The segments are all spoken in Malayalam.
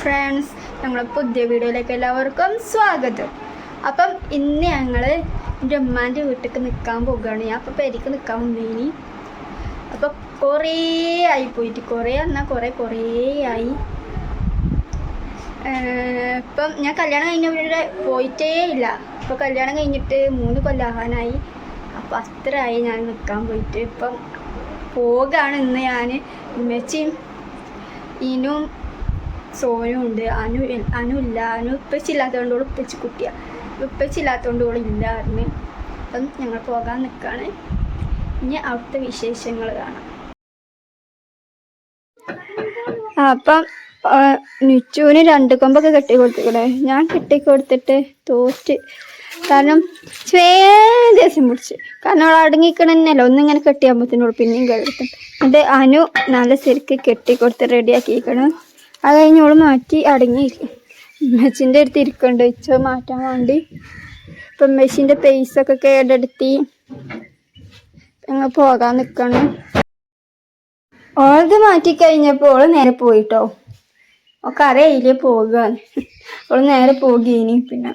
ഫ്രണ്ട്സ്, ഞങ്ങളെ പുതിയ വീഡിയോയിലേക്ക് എല്ലാവർക്കും സ്വാഗതം. അപ്പം ഇന്ന് ഞങ്ങൾ എൻ്റെ ഉമ്മാൻ്റെ വീട്ടിലേക്ക് നിൽക്കാൻ പോകുകയാണ്. ഞാൻ അപ്പോൾ പെരിക്ക് നിൽക്കാൻ വന്നേനി. അപ്പോൾ കുറേ ആയി പോയിട്ട്, കുറേ ആയി. ഇപ്പം ഞാൻ കല്യാണം കഴിഞ്ഞ പോയിട്ടേ ഇല്ല. ഇപ്പോൾ കല്യാണം കഴിഞ്ഞിട്ട് 3 കൊല്ലമാകാനായി. അപ്പോൾ അത്രയായി ഞാൻ നിൽക്കാൻ പോയിട്ട്. ഇപ്പം പോകാണ് ഇന്ന് ഞാൻ. ഉമ്മച്ചിയും ഇനും സോനും ഉണ്ട്. അനു ഇല്ല. അനു ഉപ്പച്ചില്ലാത്തതുകൊണ്ട് ഓൾ ഉപ്പച്ചി കുട്ടിയാണ്. ഉപ്പച്ചില്ലാത്തതുകൊണ്ട് ഓൾ ഇല്ലായിരുന്നു. അപ്പം ഞങ്ങൾ പോകാൻ നിൽക്കുകയാണ്. ഇനി അവിടുത്തെ വിശേഷങ്ങൾ കാണാം. അപ്പം നിച്ചുവിന് 2 കൊമ്പൊക്കെ കെട്ടി കൊടുത്തിക്കണേ. ഞാൻ കെട്ടിക്കൊടുത്തിട്ട് തോറ്റ്. കാരണം ദേഷ്യം പിടിച്ച്. കാരണം അവൾ അടങ്ങിക്കണന്നല്ലോ. ഒന്നിങ്ങനെ കെട്ടിയാകുമ്പോഴത്തേനോട് പിന്നെയും കയറിയിട്ട് എന്നിട്ട് അനു നല്ല ശരിക്ക് കെട്ടിക്കൊടുത്ത് റെഡിയാക്കിക്കണം. അത് കഴിഞ്ഞ് ഓൾ മാറ്റി അടങ്ങിയിരിക്കും. ഉമ്മച്ചിൻ്റെ അടുത്ത് ഇരിക്കണ്ട് ഇച്ചോ മാറ്റാൻ വേണ്ടി. ഇപ്പം ഉമ്മച്ചിൻ്റെ പൈസൊക്കെ കേടെടുത്തി ഞങ്ങൾ പോകാൻ നിൽക്കണം. ഓളത് മാറ്റി കഴിഞ്ഞപ്പോൾ ഓൾ നേരെ പോയിട്ടോ. ഒക്കെ അറിയില്ലേ പോകാൻ. ഓൾ നേരെ പോകുകയിനി. പിന്നെ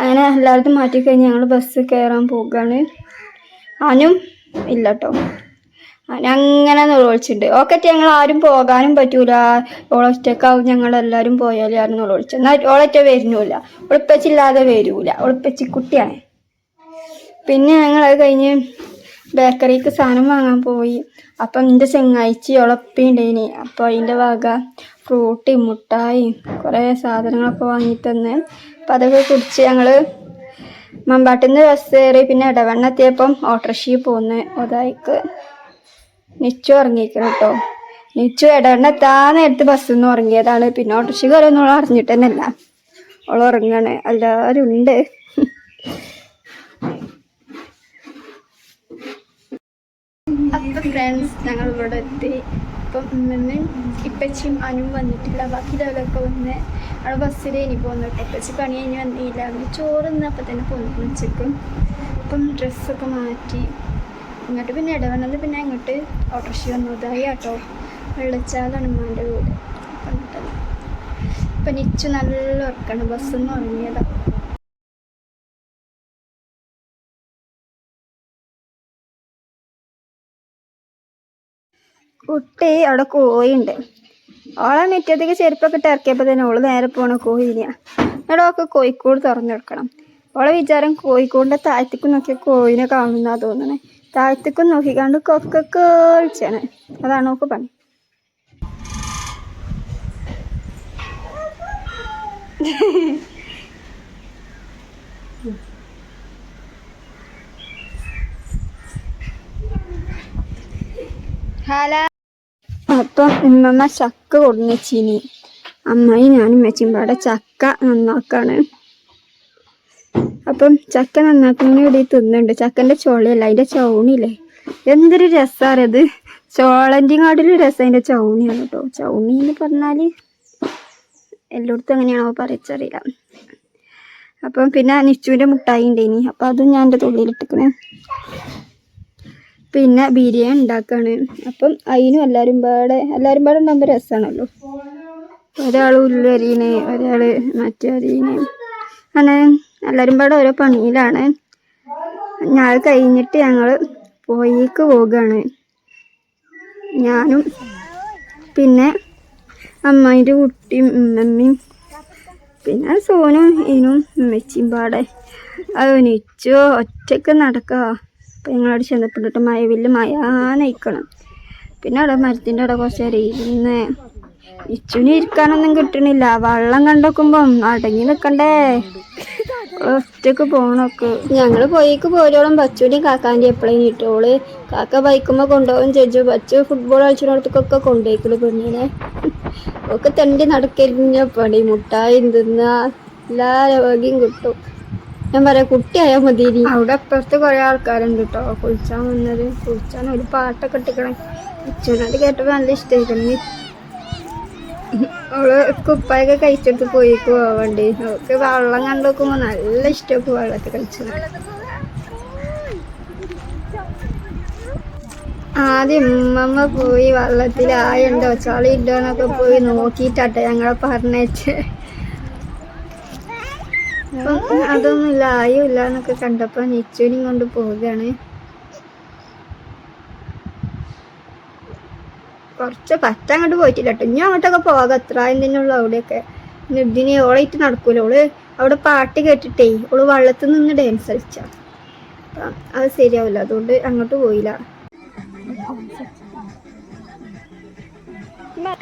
അങ്ങനെ എല്ലായിടത്തും മാറ്റിക്കഴിഞ്ഞ് ഞങ്ങൾ ബസ് കയറാൻ പോകുകയാണ്. അനും ഇല്ല കേട്ടോ. അങ്ങനെ നുളവിളിച്ചിട്ടുണ്ട്. ഓക്കെ ഞങ്ങൾ ആരും പോകാനും പറ്റൂല. ഓളൊറ്റക്കാവും ഞങ്ങളെല്ലാവരും പോയാലും ആരും നുളവിളിച്ചു. എന്നാൽ ഓളൊറ്റ വരുന്നില്ല. ഒളിപ്പച്ചില്ലാതെ വരൂല. ഒളിപ്പച്ചി കുട്ടിയാണ്. പിന്നെ ഞങ്ങളത് കഴിഞ്ഞ് ബേക്കറിക്ക് സാധനം വാങ്ങാൻ പോയി. അപ്പം എൻ്റെ ചെങ്ങാഴ്ചി ഉളപ്പിണ്ടേനി. അപ്പോൾ അതിൻ്റെ വക ഫ്രൂട്ടി മുട്ടായി കുറേ സാധനങ്ങളൊക്കെ വാങ്ങിത്തന്ന്. അപ്പം അതൊക്കെ കുടിച്ച് ഞങ്ങൾ മമ്പാട്ടിൽ നിന്ന് ബസ് കയറി. പിന്നെ ഇടവണ്ണ എത്തിയപ്പം ഓട്ടോറിക്ഷയിൽ പോന്ന് ഒതായിക്ക്. നിച്ചു ഉറങ്ങിക്കണം കേട്ടോ. നിച്ചു ഇടവണ്ണ എത്താൻ നേരത്ത് ബസ്സിൽ നിന്ന് ഉറങ്ങിയതാണ്. പിന്നെ ഓട്ടോറിക്ഷ കയറിയൊന്നും അവൾ അറിഞ്ഞിട്ട് തന്നെയല്ല. അവൾ ഉറങ്ങാണ്. എല്ലാവരും ഉണ്ട്. അപ്പം ഫ്രണ്ട്സ് ഞങ്ങൾ ഇവിടെ എത്തി. ഇപ്പം ഉമ്മയും ഇപ്പച്ചിയും അനുവും വന്നിട്ടില്ല. ബാക്കി ലെവലൊക്കെ വന്ന് അവിടെ ബസ്സിൽ ഇനി പോകുന്നു കേട്ടോ. ഇപ്പച്ചി പണി കഴിഞ്ഞ് വന്നില്ല. ചോറ് ഇന്നപ്പം തന്നെ പോന്നു ഉച്ചക്ക്. അപ്പം ഡ്രസ്സൊക്കെ മാറ്റി ഇങ്ങോട്ട് പിന്നെ ഇടവണ്ണത് പിന്നെ അങ്ങോട്ട് ഓട്ടോറിക്ഷ വന്നതായി കേട്ടോ. വെള്ളച്ചാലാണ് ഉമ്മാൻ്റെ വീട്. ഇപ്പം നിച്ചു നല്ല ഉറക്കാണ്. ബസ്സൊന്നും ഉറങ്ങിയതാണ്. കുട്ടി അവിടെ കോഴിയുണ്ട്. ഓളെ മുറ്റത്തേക്ക് ചെരുപ്പൊക്കെ ഇട്ട് ഇറക്കിയപ്പോൾ തന്നെ ഓള് നേരെ പോണ കോഴിനെയാണ്. എന്നിട്ട് ഓൾക്ക് കോഴിക്കോട് തുറന്നെടുക്കണം. ഓളെ വിചാരം കോഴിക്കോടിൻ്റെ താഴത്തേക്ക് നോക്കിയ കോഴിനെ കാണുന്നാ തോന്നണേ. താഴത്തേക്കും നോക്കിക്കാണ്ട് കൊക്കൊക്കെ വിളിച്ചാണ്. അതാണ് ഓൾക്ക് പണി. അപ്പം ഉമ്മ ചക്ക കൊടുന്നച്ചീനി. അമ്മായി ഞാനും വെച്ചുമ്പാടെ ചക്ക നന്നാക്കാണ്. അപ്പം ചക്ക നന്നാക്കുന്നതിന് വേണ്ടി തിന്നുന്നുണ്ട്. ചക്കൻ്റെ ചുളയല്ല, അതിൻ്റെ ചൗണിയില്ലേ, എന്തൊരു രസമാണത്. ചോളൻ്റെയും കാട്ടിലും രസം അതിൻ്റെ ചൗണിയാണ് കേട്ടോ. ചൗണി എന്ന് പറഞ്ഞാൽ എല്ലായിടത്തും എങ്ങനെയാണോ പറയച്ചറിയില്ല. അപ്പം പിന്നെ നിച്ചുവിൻ്റെ മുട്ടായി ഉണ്ടേനി. അപ്പം അതും ഞാൻ എൻ്റെ തൊള്ളിയിലിട്ടിക്കണേ. പിന്നെ ബിരിയാണി ഉണ്ടാക്കാണ്. അപ്പം അതിനും എല്ലാവരും പാടെ ഉണ്ടാകുമ്പോൾ രസമാണല്ലോ. ഒരാൾ ഉള്ളരിയണ്, ഒരാൾ മറ്റേ അരിയണ്. അങ്ങനെ എല്ലാവരും പാടെ ഓരോ പണിയിലാണ്. ഞാൻ കഴിഞ്ഞിട്ട് ഞങ്ങൾ പോയേക്ക് പോവുകയാണ്. ഞാനും പിന്നെ അമ്മായിൻ്റെ കുട്ടിയും ഉമ്മയും പിന്നെ സോനും ഇനും ഉമ്മച്ചിയും പാടെ. അത് നിച്ചു ഒറ്റയ്ക്ക് നടക്കുക. അപ്പം ഞങ്ങളവിടെ ചെന്നപ്പെട്ടിട്ട് മയാനയിക്കണം. പിന്നെ അവിടെ മരത്തിൻ്റെ അവിടെ കുറച്ച് നേരം ഇരുന്ന്. ഇച്ചുവിന് ഇരിക്കാനൊന്നും കിട്ടണില്ല. വെള്ളം കണ്ടോക്കുമ്പം അടങ്ങി നിൽക്കണ്ടേ. ഒറ്റക്ക് പോകണൊക്കെ. ഞങ്ങൾ പോയിക്ക് പോരോളം ബച്ചുവിൻ്റെയും കാക്കാൻ്റെയും എപ്പോഴും കിട്ടോള്. കാക്ക ബൈക്കുമ്പോൾ കൊണ്ടുപോകും ചേച്ചു. ബച്ചു ഫുട്ബോൾ കളിച്ചിടത്തൊക്കെ കൊണ്ടുപോയിക്കുള്ളൂ പെണ്ണിനെ. ഒക്കെ തണ്ടി നടക്കരിഞ്ഞ പണി. മുട്ടായി തിന്നുക, എല്ലാ രോഗ്യം കിട്ടും. ഞാൻ പറയാം കുട്ടിയായാൽ മതി. അവിടെ അപ്പുറത്ത് കുറേ ആൾക്കാരുണ്ട് കേട്ടോ കുളിച്ചാൻ വന്നത്. കുളിച്ചാൻ ഒരു പാട്ടൊക്കെ ഇട്ടിക്കണം. അച്ഛനോട് കേട്ടപ്പോൾ നല്ല ഇഷ്ടമായിരുന്നു. അവള് കുപ്പായൊക്കെ കഴിച്ചെടുത്ത് പോയിക്ക് പോവണ്ടേ. അവൾക്ക് വെള്ളം കണ്ടു നോക്കുമ്പോൾ നല്ല ഇഷ്ടമൊക്കെ വെള്ളത്തിൽ കളിച്ചത്. ആദ്യം ഉമ്മമ്മ പോയി വെള്ളത്തിൽ ആയുണ്ടോ ചളി ഉണ്ടോ എന്നൊക്കെ പോയി നോക്കിയിട്ടാട്ടെ ഞങ്ങളെ പറഞ്ഞേച്ച്. അപ്പം അതൊന്നുമില്ല, ആയും ഇല്ല എന്നൊക്കെ കണ്ടപ്പോൾ നിച്ചുവിനെയും കൊണ്ട് പോവുകയാണ്. കുറച്ച് അങ്ങോട്ട് പോയിട്ടില്ല കേട്ടോ. ഇനി അങ്ങോട്ടൊക്കെ പോകാം, അത്ര എന്തിനുള്ള അവിടെയൊക്കെ. ഇതിന് ഓളായിട്ട് നടക്കൂല. ഓള് അവിടെ പാട്ട് കേട്ടിട്ടേ ഓള് വള്ളത്തിൽ നിന്ന് ഡാൻസ് കളിച്ച, അപ്പം അത് ശരിയാവില്ല. അതുകൊണ്ട് അങ്ങോട്ട് പോയില്ല.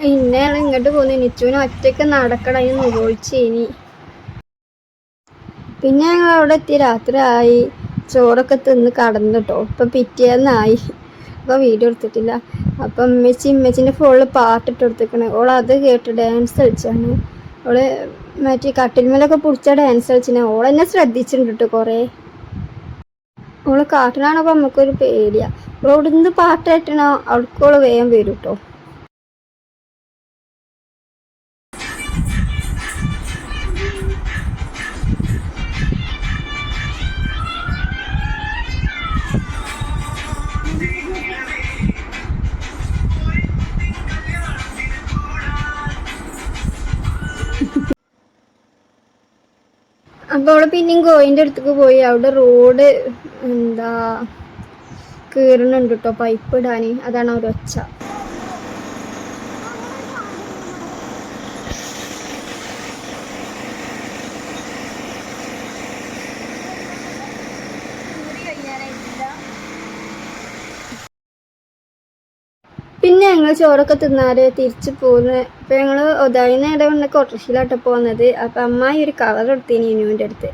പിന്നെ ഇങ്ങോട്ട് പോന്നു. നിച്ചുവിന് ഒറ്റയ്ക്ക് നടക്കണം, അതിന് നുകോളിച്ചേനി. പിന്നെ ഞങ്ങൾ അവിടെ എത്തി, രാത്രി ആയി. ചോറൊക്കെ തിന്ന് കടന്നിട്ടോ. ഇപ്പം പിറ്റേന്നായി. അപ്പോൾ വീഡിയോ എടുത്തിട്ടില്ല. അപ്പം ഇമ്മച്ചിൻ്റെ ഫോണിൽ പാട്ടിട്ട് കൊടുത്തിരിക്കണേ. ഓളത് കേട്ട് ഡാൻസ് കളിച്ചാണ്. ഓള് മറ്റേ കട്ടിൽമേലൊക്കെ പിടിച്ച ഡാൻസ് കളിച്ചിനെ. ഓളെന്നെ ശ്രദ്ധിച്ചിട്ടുണ്ട് കേട്ടോ കുറേ. ഓള് കാട്ടിലാണപ്പോൾ നമുക്കൊരു പേടിയാണ്. ഓളോട് പാട്ട് കേട്ടണോ അവിടേക്കോള് വേഗം വരും കേട്ടോ. അപ്പോൾ അവള് പിന്നെയും കോയിൻ്റെ അടുത്തേക്ക് പോയി. അവിടെ റോഡ് എന്താ കീറണുണ്ട് കേട്ടോ, പൈപ്പ് ഇടാൻ. അതാണ് ഒരൊച്ച. പിന്നെ ഞങ്ങൾ ചോറൊക്കെ തിന്നാറ് തിരിച്ചു പോകുന്നത്. അപ്പം ഞങ്ങൾ ഒതായി നേരം ഓട്ടോറിക്ഷയിലാട്ടോ പോകുന്നത്. അപ്പം അമ്മായി ഒരു കവർ എടുത്തിന് ഇനുവിൻ്റെ അടുത്ത്.